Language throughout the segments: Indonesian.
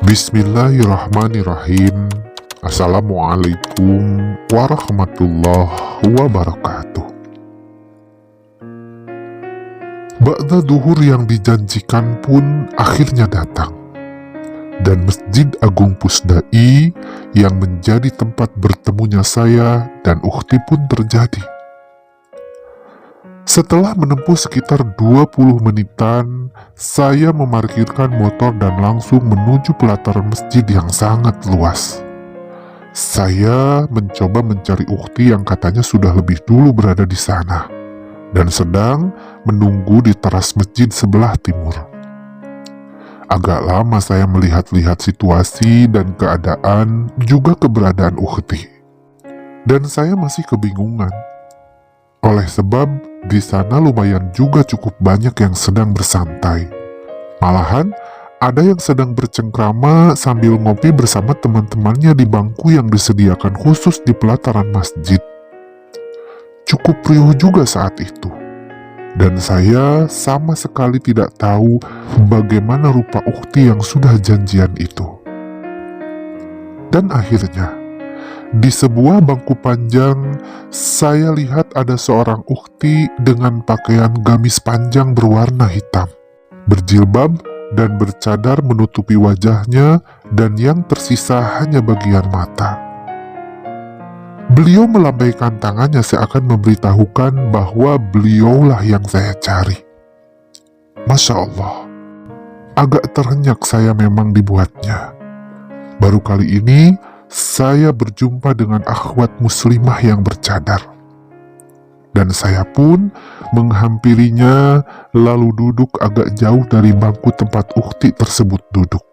Bismillahirrahmanirrahim. Assalamualaikum warahmatullahi wabarakatuh. Ba'da duhur yang dijanjikan pun akhirnya datang, dan Masjid Agung Pusdai yang menjadi tempat bertemunya saya dan ukhti pun terjadi. Setelah menempuh sekitar 20 menitan, saya memarkirkan motor dan langsung menuju pelataran masjid yang sangat luas. Saya mencoba mencari ukhti yang katanya sudah lebih dulu berada di sana dan sedang menunggu di teras masjid sebelah timur. Agak lama saya melihat-lihat situasi dan keadaan, juga keberadaan ukhti. Dan saya masih kebingungan. Oleh sebab di sana lumayan juga cukup banyak yang sedang bersantai. Malahan ada yang sedang bercengkrama sambil ngopi bersama teman-temannya di bangku yang disediakan khusus di pelataran masjid. Cukup riuh juga saat itu. Dan saya sama sekali tidak tahu bagaimana rupa ukhti yang sudah janjian itu. Dan akhirnya, di sebuah bangku panjang, saya lihat ada seorang ukhti dengan pakaian gamis panjang berwarna hitam, berjilbab dan bercadar menutupi wajahnya, dan yang tersisa hanya bagian mata. Beliau melambaikan tangannya seakan memberitahukan bahwa beliaulah yang saya cari. Masya Allah, agak terhenyak saya memang dibuatnya. Baru kali ini saya berjumpa dengan akhwat muslimah yang bercadar. Dan saya pun menghampirinya lalu duduk agak jauh dari bangku tempat ukhti tersebut duduk.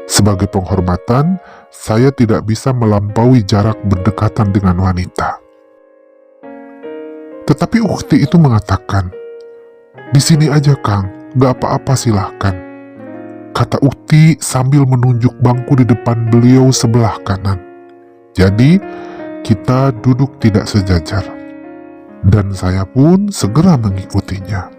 Sebagai penghormatan, saya tidak bisa melampaui jarak berdekatan dengan wanita. Tetapi ukhti itu mengatakan, "Di sini aja Kang, gak apa-apa silahkan," kata ukhti sambil menunjuk bangku di depan beliau sebelah kanan. Jadi, kita duduk tidak sejajar. Dan saya pun segera mengikutinya.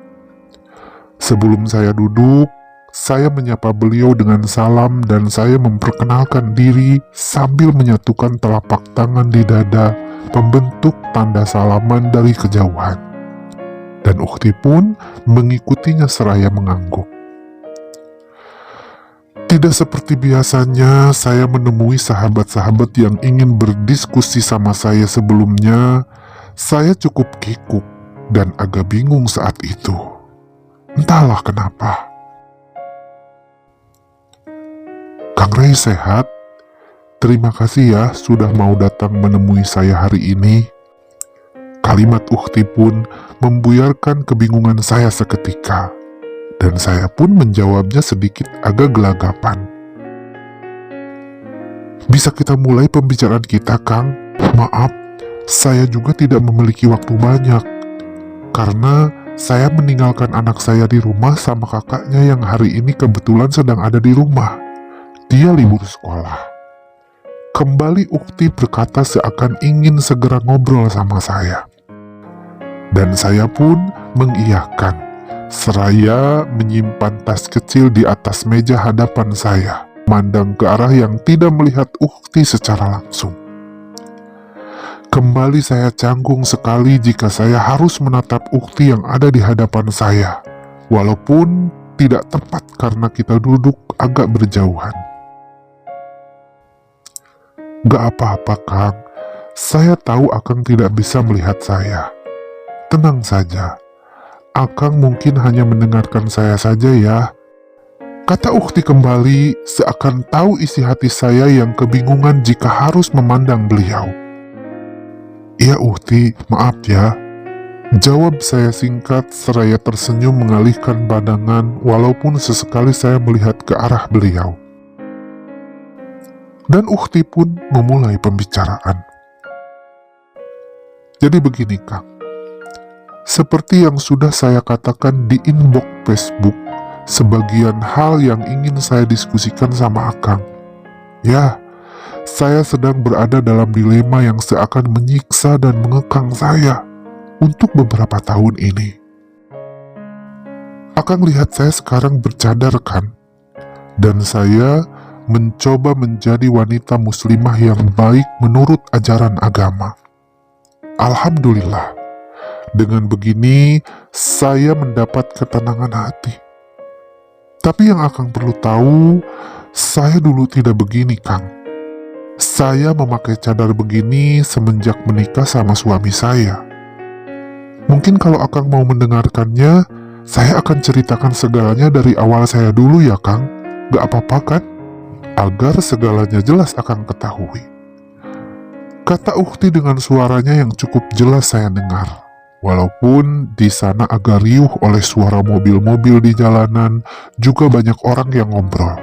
Sebelum saya duduk, saya menyapa beliau dengan salam dan saya memperkenalkan diri sambil menyatukan telapak tangan di dada, pembentuk tanda salaman dari kejauhan. Dan ukhti pun mengikutinya seraya mengangguk. Tidak seperti biasanya saya menemui sahabat-sahabat yang ingin berdiskusi sama saya sebelumnya. Saya cukup kikuk dan agak bingung saat itu. Entahlah kenapa. Kang Rey sehat? Terima kasih ya sudah mau datang menemui saya hari ini. Kalimat ukhti pun membuyarkan kebingungan saya seketika. Dan saya pun menjawabnya sedikit agak gelagapan. Bisa kita mulai pembicaraan kita, Kang? Maaf, saya juga tidak memiliki waktu banyak. Karena saya meninggalkan anak saya di rumah sama kakaknya yang hari ini kebetulan sedang ada di rumah. Dia libur sekolah. Kembali ukhti berkata seakan ingin segera ngobrol sama saya. Dan saya pun mengiyakan. Seraya menyimpan tas kecil di atas meja hadapan saya, memandang ke arah yang tidak melihat ukhti secara langsung. Kembali saya canggung sekali jika saya harus menatap ukhti yang ada di hadapan saya, walaupun tidak tepat karena kita duduk agak berjauhan. Gak apa-apa Kang, saya tahu Akang tidak bisa melihat saya. Tenang saja. Akang mungkin hanya mendengarkan saya saja ya, kata ukhti kembali seakan tahu isi hati saya yang kebingungan jika harus memandang beliau. Iya ukhti, maaf ya, jawab saya singkat seraya tersenyum mengalihkan pandangan walaupun sesekali saya melihat ke arah beliau. Dan ukhti pun memulai pembicaraan. Jadi begini Kang. Seperti yang sudah saya katakan di inbox Facebook, sebagian hal yang ingin saya diskusikan sama Akang. Ya, saya sedang berada dalam dilema yang seakan menyiksa dan mengekang saya untuk beberapa tahun ini. Akang lihat saya sekarang bercadar kan? Dan saya mencoba menjadi wanita muslimah yang baik menurut ajaran agama. Alhamdulillah, dengan begini saya mendapat ketenangan hati. Tapi yang Akang perlu tahu, saya dulu tidak begini, Kang. Saya memakai cadar begini semenjak menikah sama suami saya. Mungkin kalau Akang mau mendengarkannya, saya akan ceritakan segalanya dari awal saya dulu ya, Kang. Gak apa-apa kan? Agar segalanya jelas Akang ketahui. Kata Ukti dengan suaranya yang cukup jelas saya dengar. Walaupun di sana agak riuh oleh suara mobil-mobil di jalanan, juga banyak orang yang ngobrol.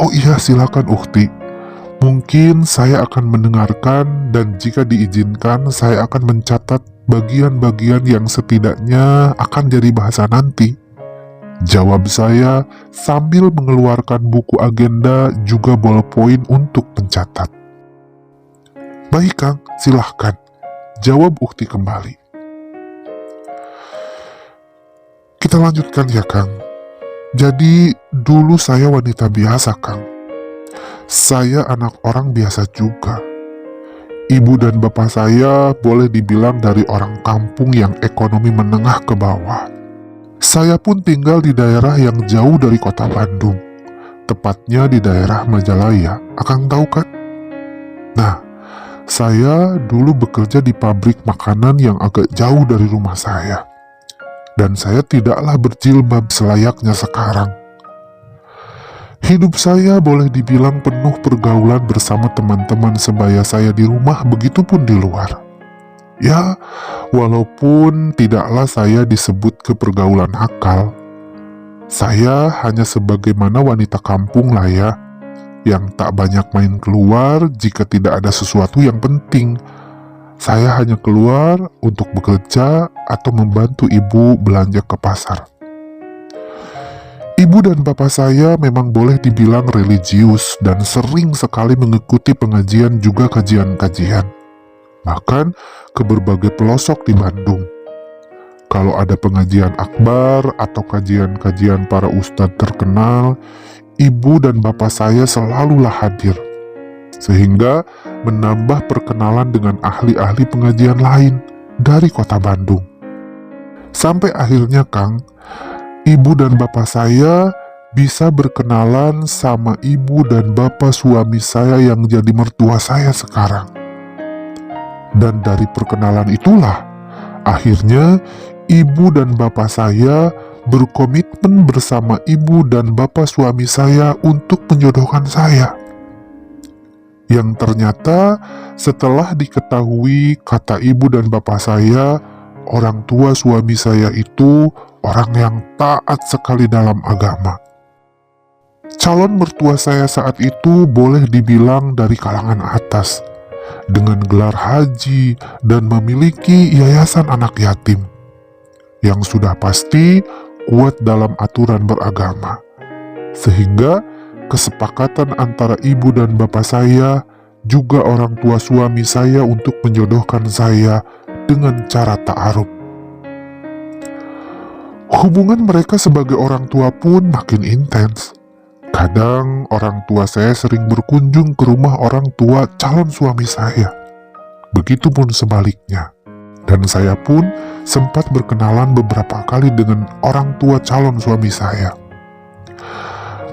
Oh iya, silakan Ukti. Mungkin saya akan mendengarkan dan jika diizinkan saya akan mencatat bagian-bagian yang setidaknya akan jadi bahasa nanti. Jawab saya sambil mengeluarkan buku agenda juga ballpoint untuk mencatat. Baik Kang, silahkan. Jawab Ukti kembali. Kita lanjutkan ya Kang. Jadi dulu saya wanita biasa Kang. Saya anak orang biasa juga. Ibu dan bapak saya boleh dibilang dari orang kampung yang ekonomi menengah ke bawah. Saya pun tinggal di daerah yang jauh dari kota Bandung. Tepatnya di daerah Majalaya. Akang tahu kan? Nah, saya dulu bekerja di pabrik makanan yang agak jauh dari rumah saya. Dan saya tidaklah berjilbab selayaknya sekarang. Hidup saya boleh dibilang penuh pergaulan bersama teman-teman sebaya saya di rumah, begitupun di luar. Ya, walaupun tidaklah saya disebut ke pergaulan akal. Saya hanya sebagaimana wanita kampung lah ya, yang tak banyak main keluar jika tidak ada sesuatu yang penting. Saya hanya keluar untuk bekerja atau membantu ibu belanja ke pasar. Ibu dan bapak saya memang boleh dibilang religius dan sering sekali mengikuti pengajian juga kajian-kajian. Bahkan ke berbagai pelosok di Bandung. Kalau ada pengajian akbar atau kajian-kajian para ustadz terkenal, ibu dan bapak saya selalulah hadir. Sehingga menambah perkenalan dengan ahli-ahli pengajian lain dari kota Bandung. Sampai akhirnya Kang, ibu dan bapak saya bisa berkenalan sama ibu dan bapak suami saya yang jadi mertua saya sekarang. Dan dari perkenalan itulah, akhirnya ibu dan bapak saya berkomitmen bersama ibu dan bapak suami saya untuk menjodohkan saya. Yang ternyata setelah diketahui kata ibu dan bapak saya, orang tua suami saya itu orang yang taat sekali dalam agama. Calon mertua saya saat itu boleh dibilang dari kalangan atas, dengan gelar haji dan memiliki yayasan anak yatim, yang sudah pasti kuat dalam aturan beragama. Sehingga kesepakatan antara ibu dan bapak saya, juga orang tua suami saya untuk menjodohkan saya dengan cara ta'aruf. Hubungan mereka sebagai orang tua pun makin intens. Kadang orang tua saya sering berkunjung ke rumah orang tua calon suami saya. Begitupun sebaliknya. Dan saya pun sempat berkenalan beberapa kali dengan orang tua calon suami saya.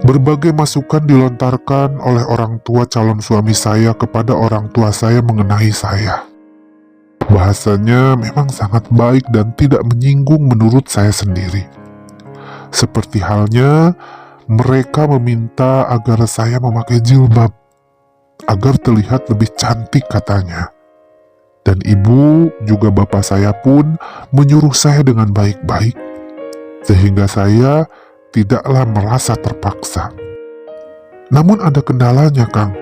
Berbagai masukan dilontarkan oleh orang tua calon suami saya kepada orang tua saya mengenai saya. Bahasanya memang sangat baik dan tidak menyinggung menurut saya sendiri. Seperti halnya mereka meminta agar saya memakai jilbab, agar terlihat lebih cantik katanya. Dan ibu juga bapak saya pun menyuruh saya dengan baik-baik, sehingga saya tidaklah merasa terpaksa. Namun ada kendalanya Kang,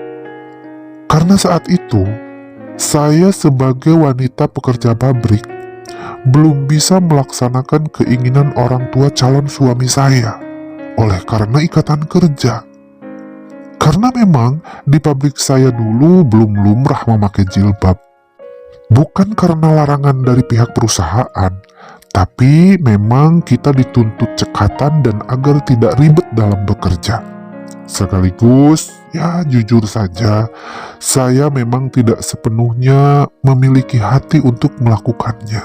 karena saat itu saya sebagai wanita pekerja pabrik belum bisa melaksanakan keinginan orang tua calon suami saya oleh karena ikatan kerja. Karena memang di pabrik saya dulu belum lumrah memakai jilbab. Bukan karena larangan dari pihak perusahaan, Tapi memang kita dituntut cekatan dan agar tidak ribet dalam bekerja. Sekaligus, ya jujur saja, saya memang tidak sepenuhnya memiliki hati untuk melakukannya.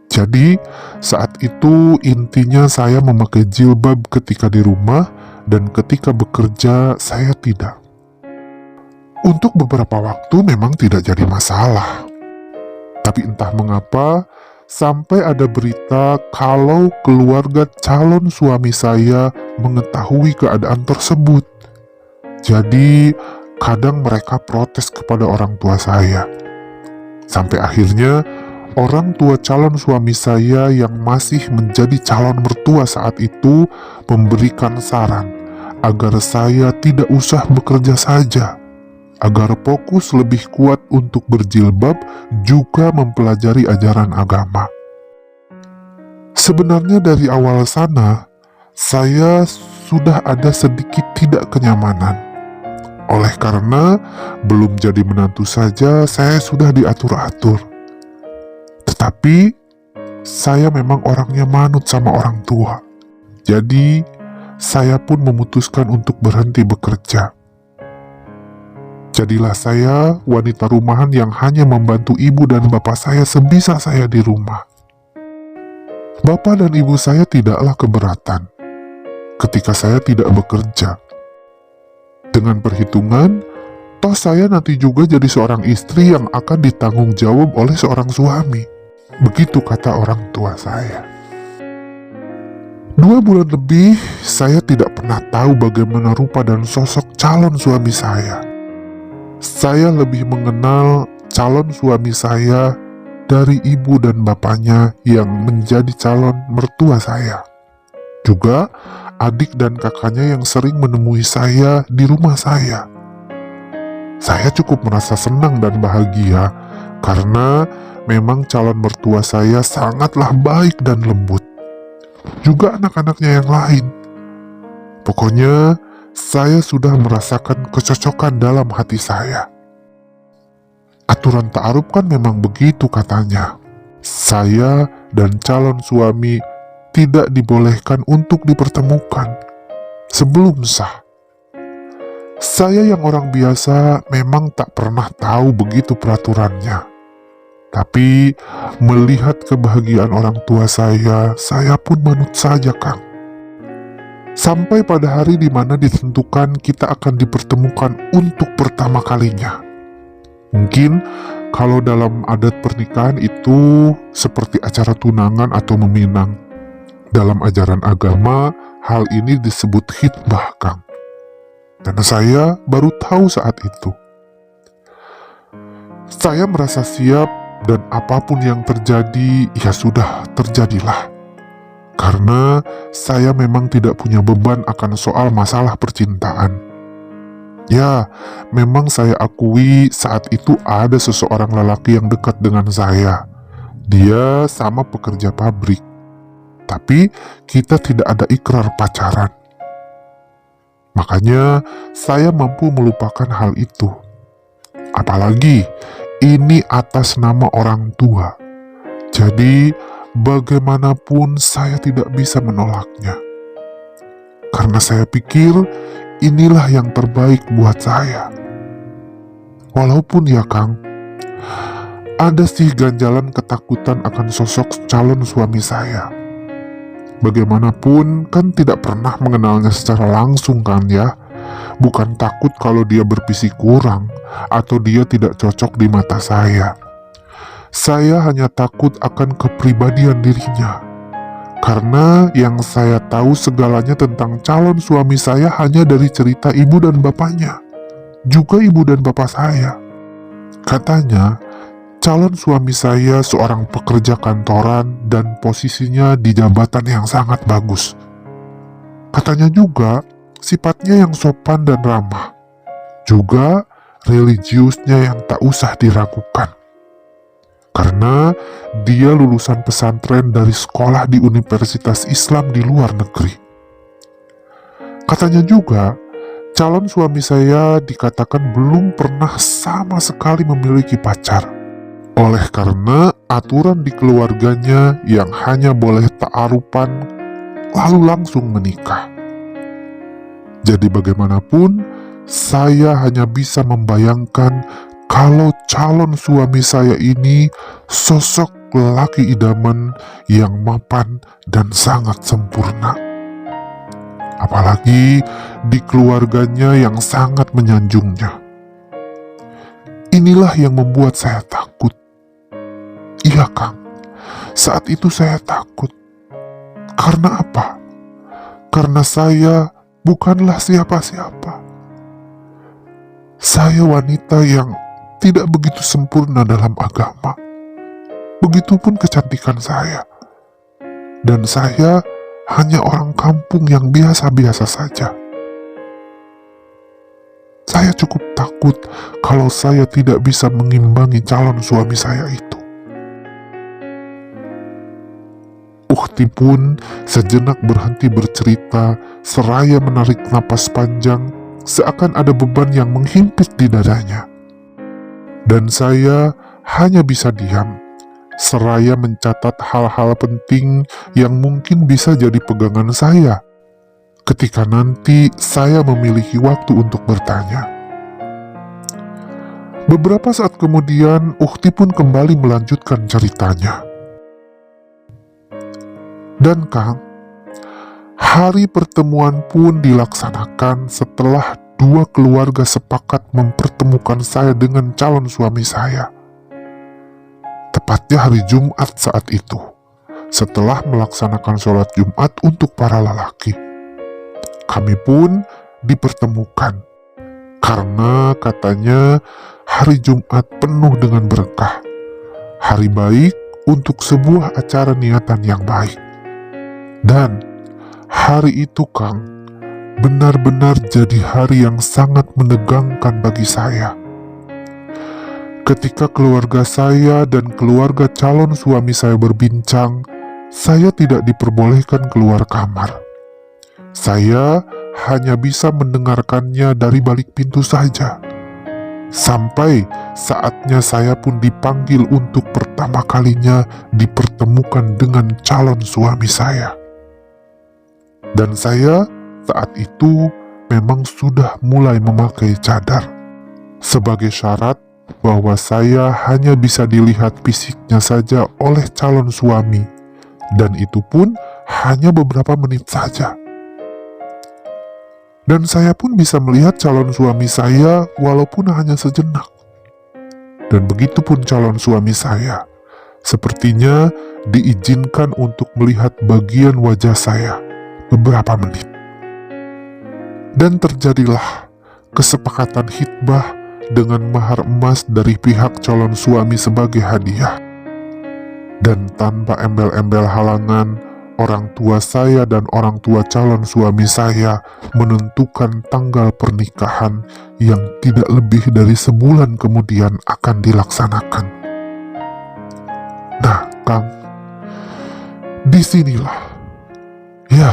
Jadi, saat itu intinya saya memakai jilbab ketika di rumah dan ketika bekerja saya tidak. Untuk beberapa waktu memang tidak jadi masalah. Tapi entah mengapa, sampai ada berita kalau keluarga calon suami saya mengetahui keadaan tersebut. Jadi, kadang mereka protes kepada orang tua saya. Sampai akhirnya, orang tua calon suami saya yang masih menjadi calon mertua saat itu memberikan saran agar saya tidak usah bekerja saja, agar fokus lebih kuat untuk berjilbab juga mempelajari ajaran agama. Sebenarnya dari awal sana, saya sudah ada sedikit tidak kenyamanan. Oleh karena belum jadi menantu saja, saya sudah diatur-atur. Tetapi, saya memang orangnya manut sama orang tua. Jadi, saya pun memutuskan untuk berhenti bekerja. Jadilah saya wanita rumahan yang hanya membantu ibu dan bapak saya sebisa saya di rumah. Bapak dan ibu saya tidaklah keberatan ketika saya tidak bekerja. Dengan perhitungan, toh saya nanti juga jadi seorang istri yang akan ditanggung jawab oleh seorang suami. Begitu kata orang tua saya. 2 bulan lebih, saya tidak pernah tahu bagaimana rupa dan sosok calon suami saya. Saya lebih mengenal calon suami saya dari ibu dan bapaknya yang menjadi calon mertua saya. Juga adik dan kakaknya yang sering menemui saya di rumah saya. Saya cukup merasa senang dan bahagia karena memang calon mertua saya sangatlah baik dan lembut. Juga anak-anaknya yang lain. Pokoknya, saya sudah merasakan kecocokan dalam hati saya. Aturan ta'aruf kan memang begitu katanya. Saya dan calon suami tidak dibolehkan untuk dipertemukan sebelum sah. Saya yang orang biasa memang tak pernah tahu begitu peraturannya. Tapi melihat kebahagiaan orang tua saya pun manut saja, Kang. Sampai pada hari di mana ditentukan kita akan dipertemukan untuk pertama kalinya. Mungkin kalau dalam adat pernikahan itu seperti acara tunangan atau meminang. Dalam ajaran agama, hal ini disebut khitbah, Kang. Dan saya baru tahu saat itu. Saya merasa siap dan apapun yang terjadi, ya sudah terjadilah. Karena saya memang tidak punya beban akan soal masalah percintaan. Ya, memang saya akui saat itu ada seseorang lelaki yang dekat dengan saya. Dia sama pekerja pabrik. Tapi kita tidak ada ikrar pacaran. Makanya saya mampu melupakan hal itu. Apalagi ini atas nama orang tua. Jadi bagaimanapun saya tidak bisa menolaknya. Karena saya pikir inilah yang terbaik buat saya. Walaupun ya Kang, ada sih ganjalan ketakutan akan sosok calon suami saya. Bagaimanapun kan tidak pernah mengenalnya secara langsung kan ya. Bukan takut kalau dia berpisik kurang atau dia tidak cocok di mata saya. Saya hanya takut akan kepribadian dirinya. Karena yang saya tahu segalanya tentang calon suami saya hanya dari cerita ibu dan bapaknya. Juga ibu dan bapak saya. Katanya, calon suami saya seorang pekerja kantoran dan posisinya di jabatan yang sangat bagus. Katanya juga sifatnya yang sopan dan ramah. Juga religiusnya yang tak usah diragukan. Karena dia lulusan pesantren dari sekolah di Universitas Islam di luar negeri. Katanya juga, calon suami saya dikatakan belum pernah sama sekali memiliki pacar. Oleh karena aturan di keluarganya yang hanya boleh ta'arupan lalu langsung menikah. Jadi bagaimanapun, saya hanya bisa membayangkan kalau calon suami saya ini sosok lelaki idaman yang mapan dan sangat sempurna. Apalagi di keluarganya yang sangat menyanjungnya. Inilah yang membuat saya takut. Iya, Kang. Saat itu saya takut. Karena apa? Karena saya bukanlah siapa-siapa. Saya wanita yang tidak begitu sempurna dalam agama. Begitupun kecantikan saya. Dan saya hanya orang kampung yang biasa-biasa saja. Saya cukup takut kalau saya tidak bisa mengimbangi calon suami saya itu. Ukhti pun sejenak berhenti bercerita seraya menarik napas panjang seakan ada beban yang menghimpit di dadanya. Dan saya hanya bisa diam, seraya mencatat hal-hal penting yang mungkin bisa jadi pegangan saya ketika nanti saya memiliki waktu untuk bertanya. Beberapa saat kemudian, Ukhti pun kembali melanjutkan ceritanya. Dan Kang, hari pertemuan pun dilaksanakan setelah dua keluarga sepakat mempertemukan saya dengan calon suami saya. Tepatnya hari Jumat saat itu, setelah melaksanakan sholat Jumat untuk para lelaki. Kami pun dipertemukan, karena katanya hari Jumat penuh dengan berkah, hari baik untuk sebuah acara niatan yang baik. Dan hari itu, Kang, benar-benar jadi hari yang sangat menegangkan bagi saya. Ketika keluarga saya dan keluarga calon suami saya berbincang, saya tidak diperbolehkan keluar kamar. Saya hanya bisa mendengarkannya dari balik pintu saja. Sampai saatnya saya pun dipanggil untuk pertama kalinya dipertemukan dengan calon suami saya. Dan saya saat itu memang sudah mulai memakai cadar sebagai syarat bahwa saya hanya bisa dilihat fisiknya saja oleh calon suami, dan itu pun hanya beberapa menit saja. Dan saya pun bisa melihat calon suami saya walaupun hanya sejenak. Dan begitu pun calon suami saya, sepertinya diizinkan untuk melihat bagian wajah saya beberapa menit. Dan terjadilah kesepakatan khitbah dengan mahar emas dari pihak calon suami sebagai hadiah. Dan tanpa embel-embel halangan, orang tua saya dan orang tua calon suami saya menentukan tanggal pernikahan yang tidak lebih dari sebulan kemudian akan dilaksanakan. Nah, Kang, disinilah, ya,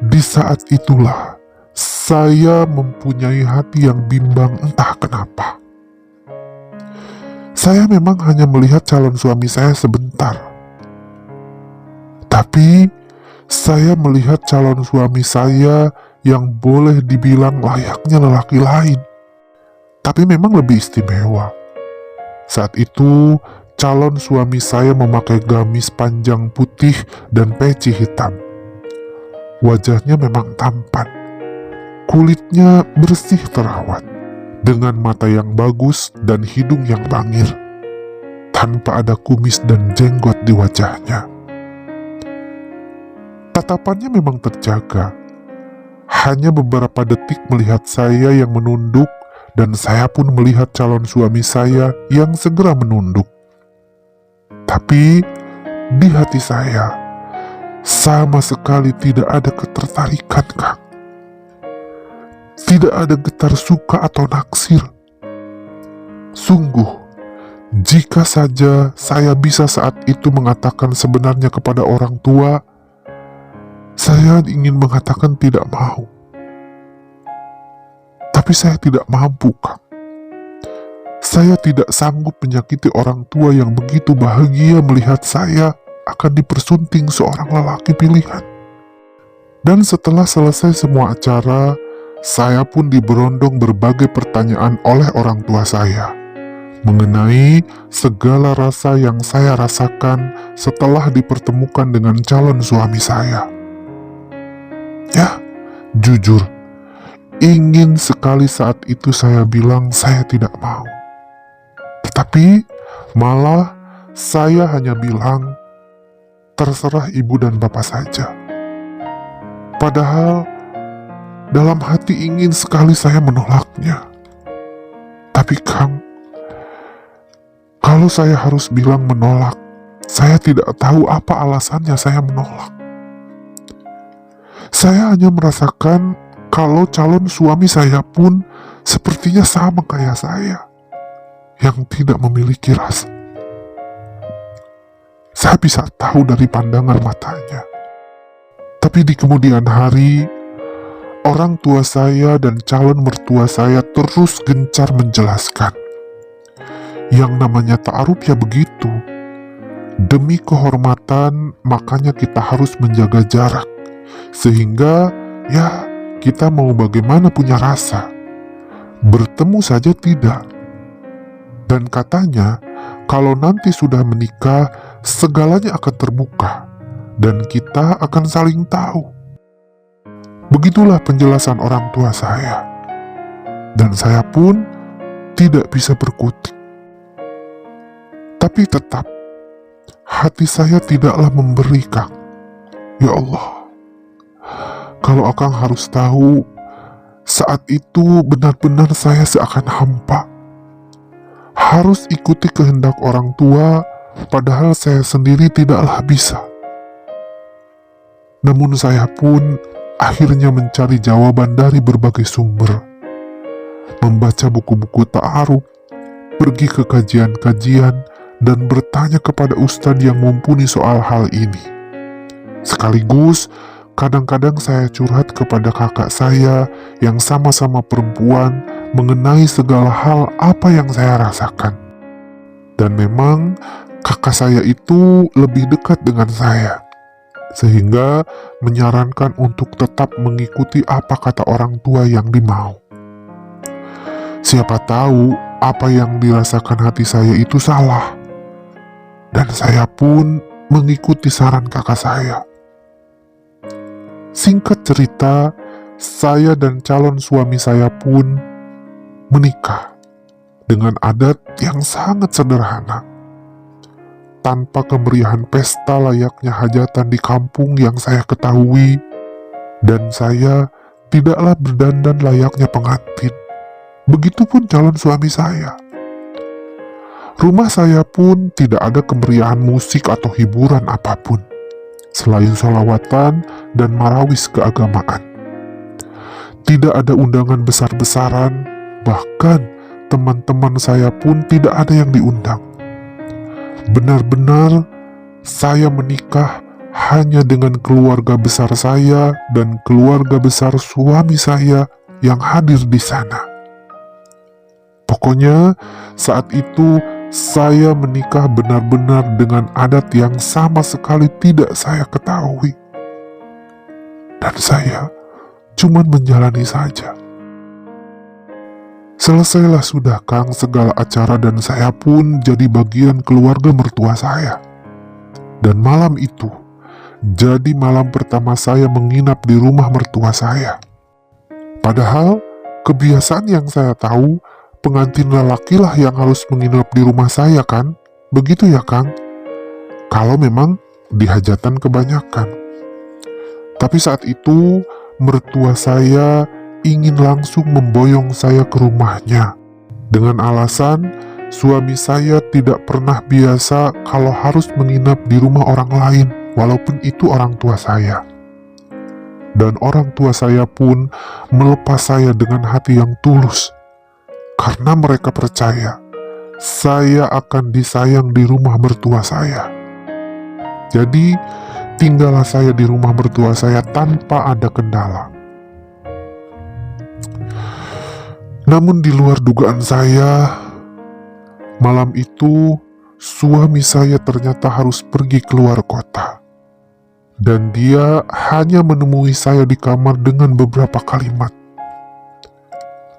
di saat itulah saya mempunyai hati yang bimbang entah kenapa. Saya memang hanya melihat calon suami saya sebentar. Tapi saya melihat calon suami saya yang boleh dibilang layaknya lelaki lain. Tapi memang lebih istimewa. Saat itu calon suami saya memakai gamis panjang putih dan peci hitam. Wajahnya memang tampan. Kulitnya bersih terawat, dengan mata yang bagus dan hidung yang bangir, tanpa ada kumis dan jenggot di wajahnya. Tatapannya memang terjaga. Hanya beberapa detik melihat saya yang menunduk, dan saya pun melihat calon suami saya yang segera menunduk. Tapi di hati saya sama sekali tidak ada ketertarikan, Kang. Tidak ada getar suka atau naksir. Sungguh, jika saja saya bisa saat itu mengatakan sebenarnya kepada orang tua, saya ingin mengatakan tidak mau. Tapi saya tidak mampu, Kang. Saya tidak sanggup menyakiti orang tua yang begitu bahagia melihat saya akan dipersunting seorang lelaki pilihan. Dan setelah selesai semua acara, saya pun diberondong berbagai pertanyaan oleh orang tua saya mengenai segala rasa yang saya rasakan setelah dipertemukan dengan calon suami saya. Ya, jujur, ingin sekali saat itu saya bilang saya tidak mau. Tetapi malah saya hanya bilang, terserah ibu dan bapak saja. Padahal dalam hati ingin sekali saya menolaknya. Tapi Kang, kalau saya harus bilang menolak, saya tidak tahu apa alasannya saya menolak. Saya hanya merasakan kalau calon suami saya pun sepertinya sama kayak saya, yang tidak memiliki rasa. Saya bisa tahu dari pandangan matanya. Tapi di kemudian hari, orang tua saya dan calon mertua saya terus gencar menjelaskan. Yang namanya ta'aruf ya begitu. Demi kehormatan, makanya kita harus menjaga jarak. Sehingga, ya, kita mau bagaimana punya rasa. Bertemu saja tidak. Dan katanya, kalau nanti sudah menikah, segalanya akan terbuka. Dan kita akan saling tahu. Begitulah penjelasan orang tua saya. Dan saya pun tidak bisa berkutik. Tapi tetap, hati saya tidaklah memberi, Kang. Ya Allah, kalau Akang harus tahu, saat itu benar-benar saya seakan hampa. Harus ikuti kehendak orang tua, padahal saya sendiri tidaklah bisa. Namun saya pun akhirnya mencari jawaban dari berbagai sumber. Membaca buku-buku ta'aruf, pergi ke kajian-kajian, dan bertanya kepada ustadz yang mumpuni soal hal ini. Sekaligus, kadang-kadang saya curhat kepada kakak saya yang sama-sama perempuan mengenai segala hal apa yang saya rasakan. Dan memang kakak saya itu lebih dekat dengan saya, sehingga menyarankan untuk tetap mengikuti apa kata orang tua yang dimau. Siapa tahu apa yang dirasakan hati saya itu salah. Dan saya pun mengikuti saran kakak saya. Singkat cerita, saya dan calon suami saya pun menikah dengan adat yang sangat sederhana. Tanpa kemeriahan pesta layaknya hajatan di kampung yang saya ketahui, dan saya tidaklah berdandan layaknya pengantin. Begitupun calon suami saya. Rumah saya pun tidak ada kemeriahan musik atau hiburan apapun, selain sholawatan dan marawis keagamaan. Tidak ada undangan besar-besaran, bahkan teman-teman saya pun tidak ada yang diundang. Benar-benar saya menikah hanya dengan keluarga besar saya dan keluarga besar suami saya yang hadir di sana. Pokoknya saat itu saya menikah benar-benar dengan adat yang sama sekali tidak saya ketahui. Dan saya cuma menjalani saja. Selesailah sudah Kang segala acara dan saya pun jadi bagian keluarga mertua saya. Dan malam itu jadi malam pertama saya menginap di rumah mertua saya. Padahal kebiasaan yang saya tahu, pengantin lelakilah yang harus menginap di rumah saya kan? Begitu ya Kang? Kalau memang di hajatan kebanyakan. Tapi saat itu mertua saya ingin langsung memboyong saya ke rumahnya dengan alasan suami saya tidak pernah biasa kalau harus menginap di rumah orang lain walaupun itu orang tua saya. Dan orang tua saya pun melepas saya dengan hati yang tulus karena mereka percaya saya akan disayang di rumah mertua saya. Jadi tinggallah saya di rumah mertua saya tanpa ada kendala. Namun di luar dugaan saya, Malam itu, suami saya ternyata harus pergi keluar kota. Dan dia hanya menemui saya di kamar dengan beberapa kalimat.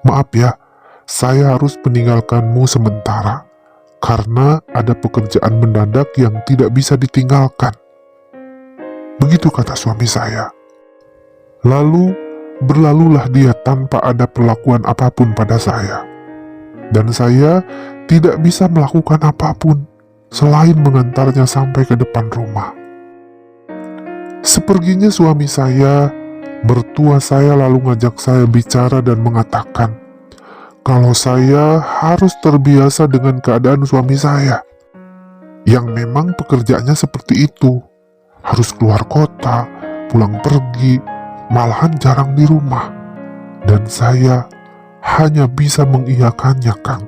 "Maaf ya, saya harus meninggalkanmu sementara, karena ada pekerjaan mendadak yang tidak bisa ditinggalkan." Begitu kata suami saya. Lalu, berlalulah dia tanpa ada perlakuan apapun pada saya. Dan saya tidak bisa melakukan apapun selain mengantarnya sampai ke depan rumah. Seperginya suami saya, mertua saya lalu ngajak saya bicara dan mengatakan kalau saya harus terbiasa dengan keadaan suami saya, yang memang pekerjaannya seperti itu, harus keluar kota, pulang pergi, malahan jarang di rumah. Dan saya hanya bisa mengiyakannya, Kang,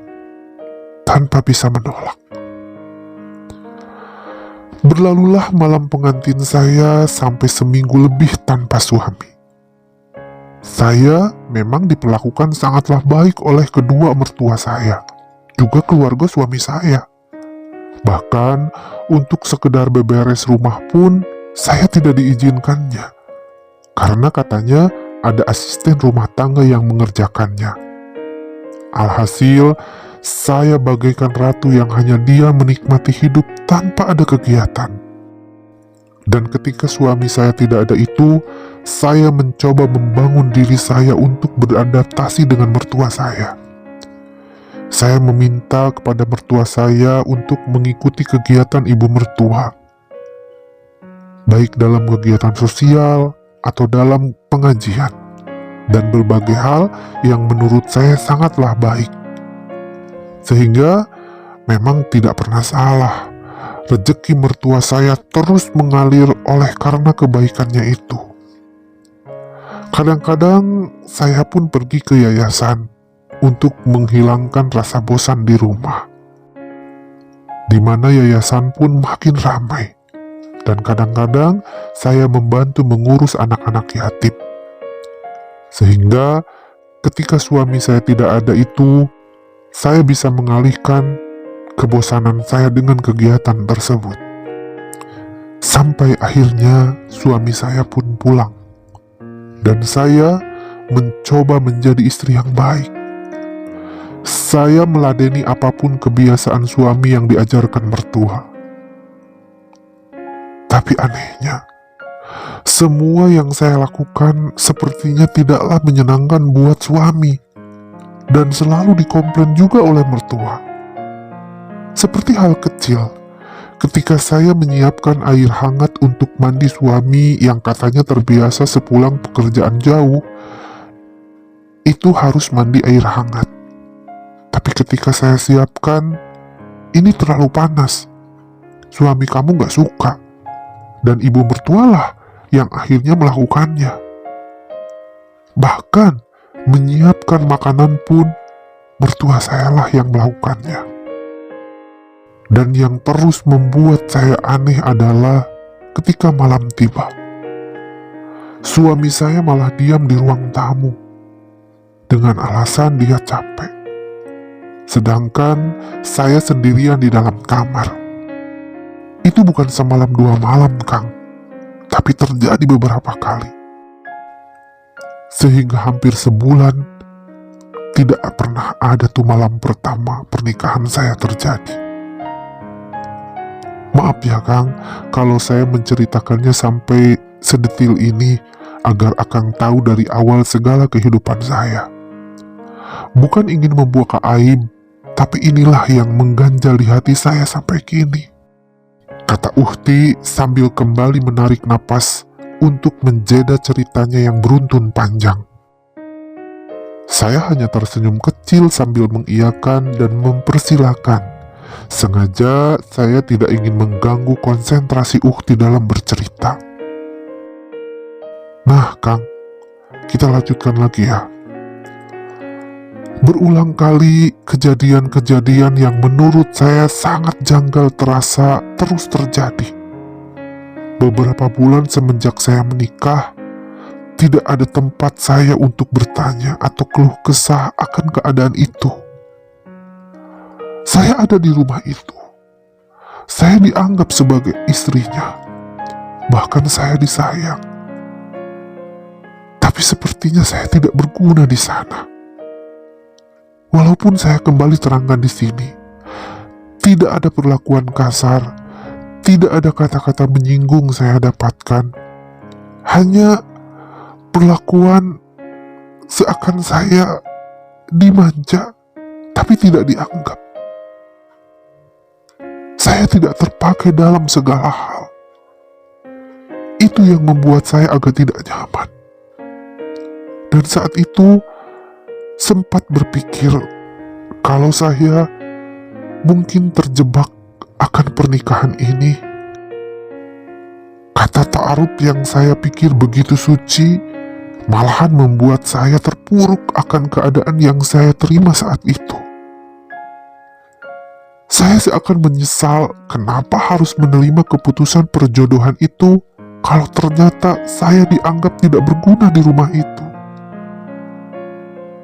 tanpa bisa menolak. Berlalulah malam pengantin saya sampai seminggu lebih tanpa suami. Saya memang diperlakukan sangatlah baik oleh kedua mertua saya, juga keluarga suami saya. Bahkan untuk sekedar beberes rumah pun saya tidak diizinkannya, karena katanya ada asisten rumah tangga yang mengerjakannya. Alhasil, saya bagaikan ratu yang hanya dia menikmati hidup tanpa ada kegiatan. Dan ketika suami saya tidak ada itu, saya mencoba membangun diri saya untuk beradaptasi dengan mertua saya. Saya meminta kepada mertua saya untuk mengikuti kegiatan ibu mertua, baik dalam kegiatan sosial atau dalam pengajian, dan berbagai hal yang menurut saya sangatlah baik. Sehingga memang tidak pernah salah, rezeki mertua saya terus mengalir oleh karena kebaikannya itu. Kadang-kadang saya pun pergi ke yayasan untuk menghilangkan rasa bosan di rumah, di mana yayasan pun makin ramai. Dan kadang-kadang saya membantu mengurus anak-anak yatim. Sehingga ketika suami saya tidak ada itu, saya bisa mengalihkan kebosanan saya dengan kegiatan tersebut. Sampai akhirnya suami saya pun pulang. Dan saya mencoba menjadi istri yang baik. Saya meladeni apapun kebiasaan suami yang diajarkan mertua. Tapi anehnya, semua yang saya lakukan sepertinya tidaklah menyenangkan buat suami, dan selalu dikomplain juga oleh mertua. Seperti hal kecil, ketika saya menyiapkan air hangat untuk mandi suami yang katanya terbiasa sepulang pekerjaan jauh, itu harus mandi air hangat. Tapi ketika saya siapkan, ini terlalu panas. Suami kamu gak suka. Dan ibu mertualah yang akhirnya melakukannya. Bahkan menyiapkan makanan pun mertua sayalah yang melakukannya. Dan yang terus membuat saya aneh adalah ketika malam tiba, suami saya malah diam di ruang tamu dengan alasan dia capek. Sedangkan saya sendirian di dalam kamar. Itu bukan semalam dua malam, Kang, tapi terjadi beberapa kali. Sehingga hampir sebulan tidak pernah ada tuh malam pertama pernikahan saya terjadi. Maaf ya, Kang, kalau saya menceritakannya sampai sedetil ini agar Akang tahu dari awal segala kehidupan saya. Bukan ingin membuka aib, tapi inilah yang mengganjal di hati saya sampai kini. Kata Uhti sambil kembali menarik napas untuk menjeda ceritanya yang beruntun panjang. Saya hanya tersenyum kecil sambil mengiyakan dan mempersilahkan. Sengaja saya tidak ingin mengganggu konsentrasi Uhti dalam bercerita. Nah, Kang, kita lanjutkan lagi ya. Berulang kali kejadian-kejadian yang menurut saya sangat janggal terasa terus terjadi. Beberapa bulan semenjak saya menikah, tidak ada tempat saya untuk bertanya atau keluh kesah akan keadaan itu. Saya ada di rumah itu. Saya dianggap sebagai istrinya. Bahkan saya disayang. Tapi sepertinya saya tidak berguna di sana. Walaupun saya kembali terangkan di sini, tidak ada perlakuan kasar, tidak ada kata-kata menyinggung saya dapatkan. Hanya perlakuan seakan saya dimanja, tapi tidak dianggap. Saya tidak terpakai dalam segala hal. Itu yang membuat saya agak tidak nyaman. Dan saat itu, sempat berpikir kalau saya mungkin terjebak akan pernikahan ini. Kata ta'aruf yang saya pikir begitu suci malahan membuat saya terpuruk akan keadaan yang saya terima saat itu. Saya seakan menyesal kenapa harus menerima keputusan perjodohan itu kalau ternyata saya dianggap tidak berguna di rumah itu.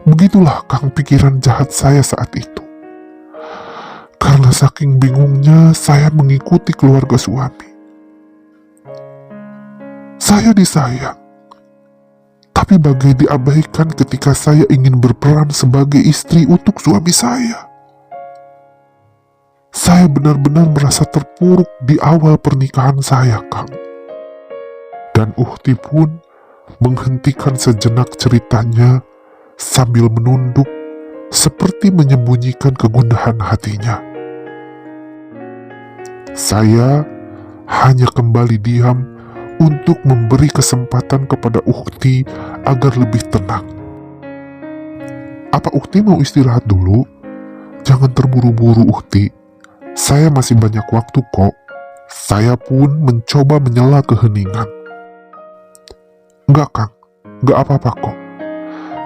Begitulah Kang pikiran jahat saya saat itu. Karena saking bingungnya saya mengikuti keluarga suami. Saya disayang, tapi bagai diabaikan ketika saya ingin berperan sebagai istri untuk suami saya. Saya benar-benar merasa terpuruk di awal pernikahan saya, Kang. Dan Uhti pun menghentikan sejenak ceritanya sambil menunduk seperti menyembunyikan kegundahan hatinya. Saya hanya kembali diam untuk memberi kesempatan kepada Uhti agar lebih tenang. Apa Uhti mau istirahat dulu? Jangan terburu-buru, Uhti. Saya masih banyak waktu kok. Saya pun mencoba menyela keheningan. Enggak, Kang. Enggak apa-apa kok.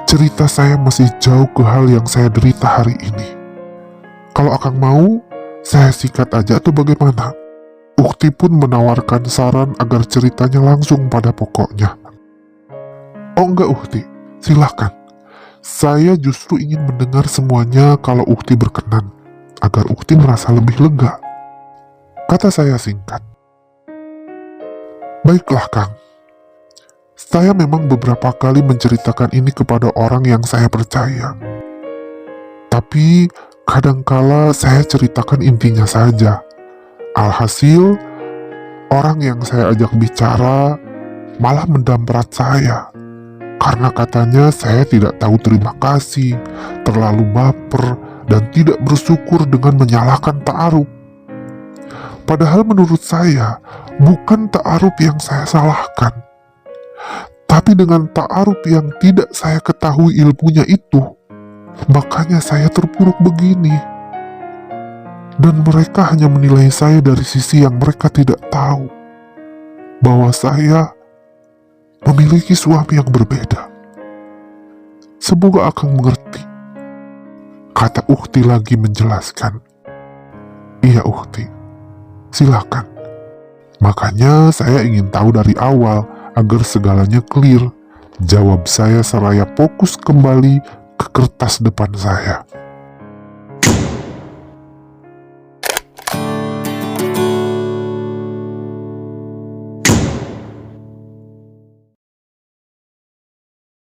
Cerita saya masih jauh ke hal yang saya derita hari ini. Kalau Akang mau, saya sikat aja atau bagaimana? Uhti pun menawarkan saran agar ceritanya langsung pada pokoknya. Oh enggak Uhti, silahkan. Saya justru ingin mendengar semuanya kalau Uhti berkenan, agar Uhti merasa lebih lega. Kata saya singkat. Baiklah Kang. Saya memang beberapa kali menceritakan ini kepada orang yang saya percaya. Tapi kadangkala saya ceritakan intinya saja. Alhasil, orang yang saya ajak bicara malah mendamprat saya. Karena katanya saya tidak tahu terima kasih, terlalu baper, dan tidak bersyukur dengan menyalahkan ta'aruf. Padahal menurut saya, bukan ta'aruf yang saya salahkan. Tapi dengan ta'aruf yang tidak saya ketahui ilmunya itu, makanya saya terpuruk begini. Dan mereka hanya menilai saya dari sisi yang mereka tidak tahu, bahwa saya memiliki suami yang berbeda. Semoga Akang mengerti. Kata Uhti lagi menjelaskan. Iya Uhti, silakan. Makanya saya ingin tahu dari awal agar segalanya clear. Jawab saya seraya fokus kembali ke kertas depan saya.